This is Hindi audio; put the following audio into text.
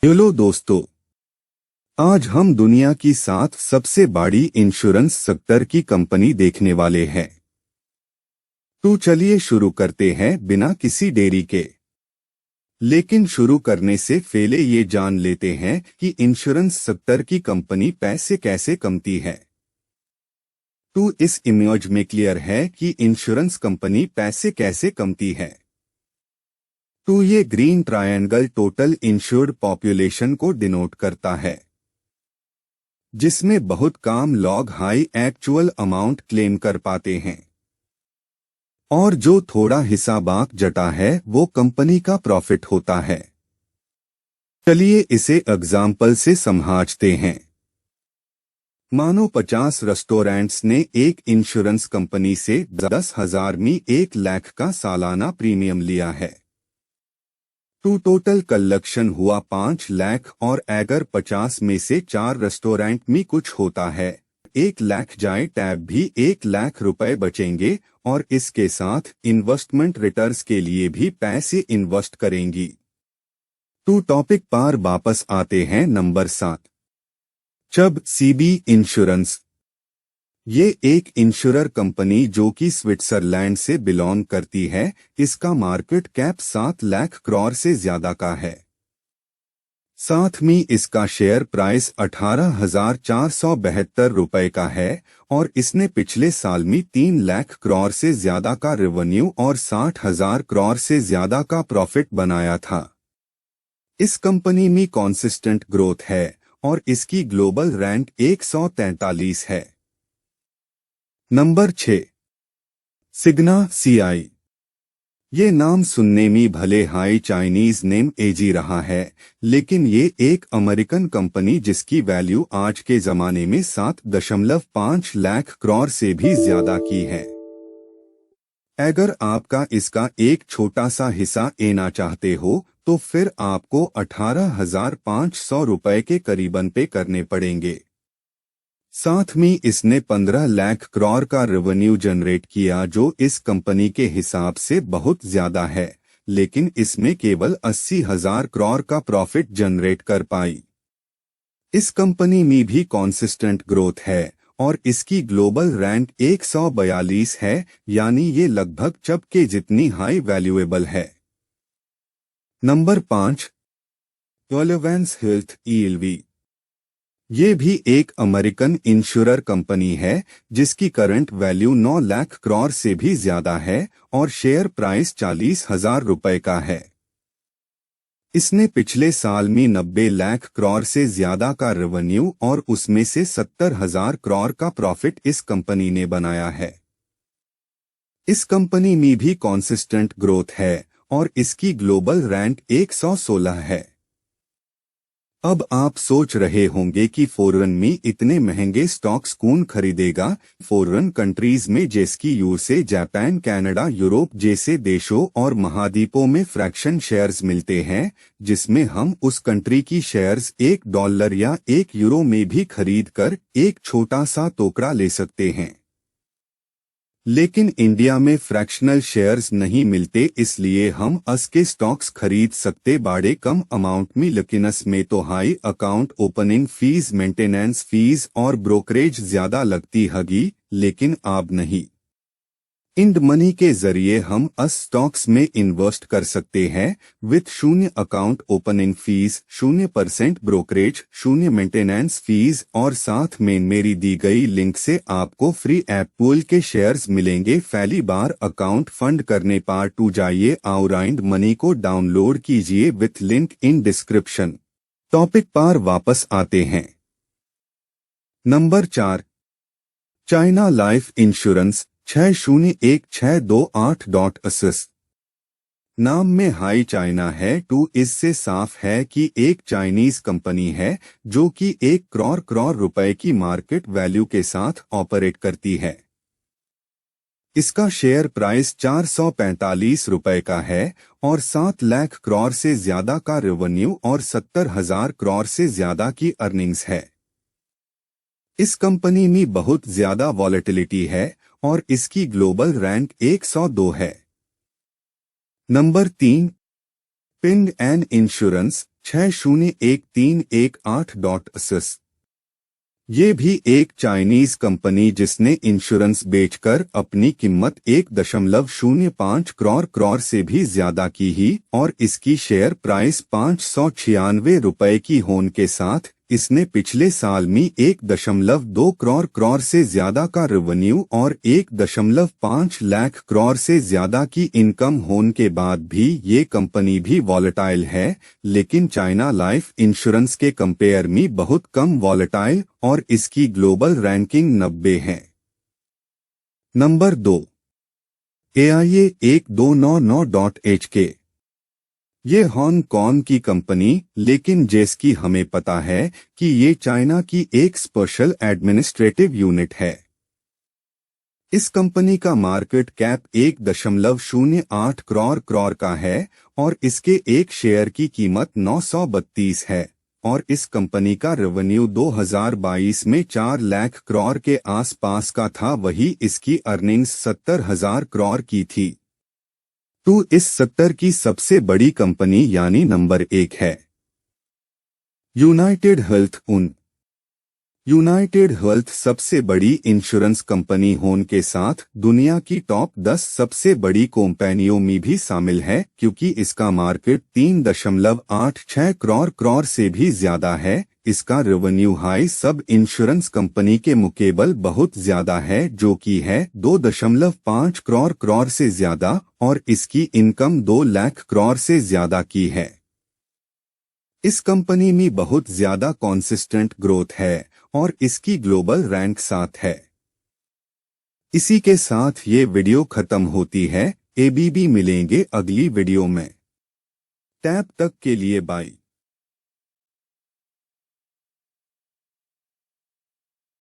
हेलो दोस्तों, आज हम दुनिया की 7 सबसे बड़ी इंश्योरेंस सेक्टर की कंपनी देखने वाले हैं। तो चलिए शुरू करते हैं बिना किसी देरी के। लेकिन शुरू करने से पहले ये जान लेते हैं कि इंश्योरेंस सेक्टर की कंपनी पैसे कैसे कमाती है। तो इस इमेज में क्लियर है कि इंश्योरेंस कंपनी पैसे कैसे कमाती है। तो ये green triangle total insured population को डिनोट करता है, जिसमें बहुत कम लोग हाई एक्चुअल अमाउंट क्लेम कर पाते हैं और जो थोड़ा हिस्सा बाक जटा है वो कंपनी का प्रॉफिट होता है। चलिए इसे एग्जाम्पल से समझते हैं। मानो 50 रेस्टोरेंट्स ने एक इंश्योरेंस कंपनी से 10,000 में 1 लाख का सालाना प्रीमियम लिया है। तो टोटल कलेक्शन हुआ 5 लाख, और अगर 50 में से 4 रेस्टोरेंट में कुछ होता है 1 लाख जाए टैब भी 1 लाख रुपए बचेंगे, और इसके साथ इन्वेस्टमेंट रिटर्न्स के लिए भी पैसे इन्वेस्ट करेंगी। तो टॉपिक पर वापस आते हैं। Number 7, Chubb CB insurance. ये एक इंश्योरर कंपनी जो कि स्विट्जरलैंड से बिलोंग करती है। इसका मार्केट कैप 7 लाख करोड़ से ज्यादा का है। साथ में इसका शेयर प्राइस 18,472 रुपए का है, और इसने पिछले साल में 3 लाख करोड़ से ज्यादा का रेवेन्यू और 60,000 करोड़ से ज्यादा का प्रॉफिट बनाया था। इस कंपनी में कंसिस्टेंट ग्रोथ है और इसकी ग्लोबल रैंक 143 है। Number 6, Cigna CI. ये नाम सुनने में भले हाई चाइनीज नेम एजी रहा है, लेकिन ये एक अमेरिकन कंपनी जिसकी वैल्यू आज के जमाने में 7.5 लाख करोड़ से भी ज्यादा की है। अगर आपका इसका एक छोटा सा हिस्सा लेना चाहते हो तो फिर आपको 18,500 रुपए के करीबन पे करने पड़ेंगे। साथ में इसने 15 लाख करोड़ का रेवेन्यू जनरेट किया, जो इस कंपनी के हिसाब से बहुत ज्यादा है, लेकिन इसमें केवल 80,000 करोड़ का प्रॉफिट जनरेट कर पाई। इस कंपनी में भी कंसिस्टेंट ग्रोथ है और इसकी ग्लोबल रैंक 142 है, यानी ये लगभग चब के जितनी हाई वैल्यूएबल है। Number 5, Elevance Health ELV. ये भी एक अमेरिकन इंश्योरर कंपनी है जिसकी करंट वैल्यू 9 लाख करोड़ से भी ज्यादा है और शेयर प्राइस 40,000 रुपए का है। इसने पिछले साल में 90 लाख करोड़ से ज्यादा का रेवेन्यू और उसमें से 70,000 करोड़ का प्रॉफिट इस कंपनी ने बनाया है। इस कंपनी में भी कंसिस्टेंट ग्रोथ है और इसकी ग्लोबल रैंक 116 है। अब आप सोच रहे होंगे कि फॉरेन में इतने महंगे स्टॉक्स कौन खरीदेगा। फॉरेन कंट्रीज में जैसे कि यूएसए, जापान, कनाडा, यूरोप जैसे देशों और महाद्वीपों में फ्रैक्शन शेयर्स मिलते हैं, जिसमें हम उस कंट्री की शेयर्स $1 या €1 में भी खरीद कर एक छोटा सा टुकड़ा ले सकते हैं। लेकिन इंडिया में फ्रैक्शनल शेयर्स नहीं मिलते, इसलिए हम असके स्टॉक्स खरीद सकते बड़े कम अमाउंट में, लेकिन इसमें तो high account opening fees, maintenance fees और ब्रोकरेज ज्यादा लगती होगी, लेकिन आप नहीं। इंड मनी के जरिए हम अस स्टॉक्स में इन्वेस्ट कर सकते हैं with 0 account opening fees, 0% brokerage, 0 maintenance fees, और साथ में मेरी दी गई लिंक से आपको फ्री एप्पल के शेयर्स मिलेंगे। पहली बार अकाउंट फंड करने पर टू जाइए और इंड मनी को डाउनलोड कीजिए with link in description. Topic पर वापस आते हैं। Number 4, China life insurance 601628.SS। नाम में हाई चाइना है तो इससे साफ है कि एक चाइनीज कंपनी है जो कि 1 करोड़ रुपए की मार्केट वैल्यू के साथ ऑपरेट करती है। इसका शेयर प्राइस 445 रुपए का है और 7 लाख करोड़ से ज्यादा का रेवेन्यू और 70,000 करोड़ से ज्यादा की अर्निंग्स है। इस कंपनी में बहुत ज्यादा वॉलेटिलिटी है और इसकी ग्लोबल रैंक 102 है। Number 3, ping and insurance 601318.ss। ये भी एक चाइनीज कंपनी जिसने इंश्योरेंस बेचकर अपनी कीमत 1.05 करोड़ से भी ज्यादा की ही, और इसकी शेयर प्राइस 596 रुपए की होने के साथ इसने पिछले साल में 1.2 करोड़ से ज्यादा का रेवेन्यू और 1.5 लाख करोड़ से ज्यादा की इनकम होने के बाद भी ये कंपनी भी वॉलेटाइल है, लेकिन चाइना लाइफ इंश्योरेंस के कंपेयर में बहुत कम वॉलेटाइल और इसकी ग्लोबल रैंकिंग 90 है। Number 2, AIA 1299.HK। ये हांगकांग की कंपनी, लेकिन जैसे हमें पता है कि ये चाइना की एक स्पेशल एडमिनिस्ट्रेटिव यूनिट है। इस कंपनी का मार्केट कैप 1.08 करोड़ का है और इसके एक शेयर की कीमत 932 है, और इस कंपनी का रेवेन्यू 2022 में 4 लाख करोड़ के आसपास का था, वही इसकी अर्निंग्स 70,000 करोड़ की थी। तो इस सेक्टर की सबसे बड़ी कंपनी यानी नंबर 1 है यूनाइटेड हेल्थ। यूनाइटेड हेल्थ सबसे बड़ी इंश्योरेंस कंपनी होने के साथ दुनिया की टॉप 10 सबसे बड़ी कंपनियों में भी शामिल है, क्योंकि इसका मार्केट 3.86 करोड़ से भी ज्यादा है। इसका रेवेन्यू हाई सब इंश्योरेंस कंपनी के मुकाबले बहुत ज्यादा है, जो कि है 2.5 करोड़ से ज्यादा, और इसकी इनकम 2 लाख करोड़ से ज्यादा की है। इस कंपनी में बहुत ज्यादा कंसिस्टेंट ग्रोथ है और इसकी ग्लोबल रैंक 7 है। इसी के साथ ये वीडियो खत्म होती है। ABB मिलेंगे अगली वीडियो में। तब तक के लिए बाय।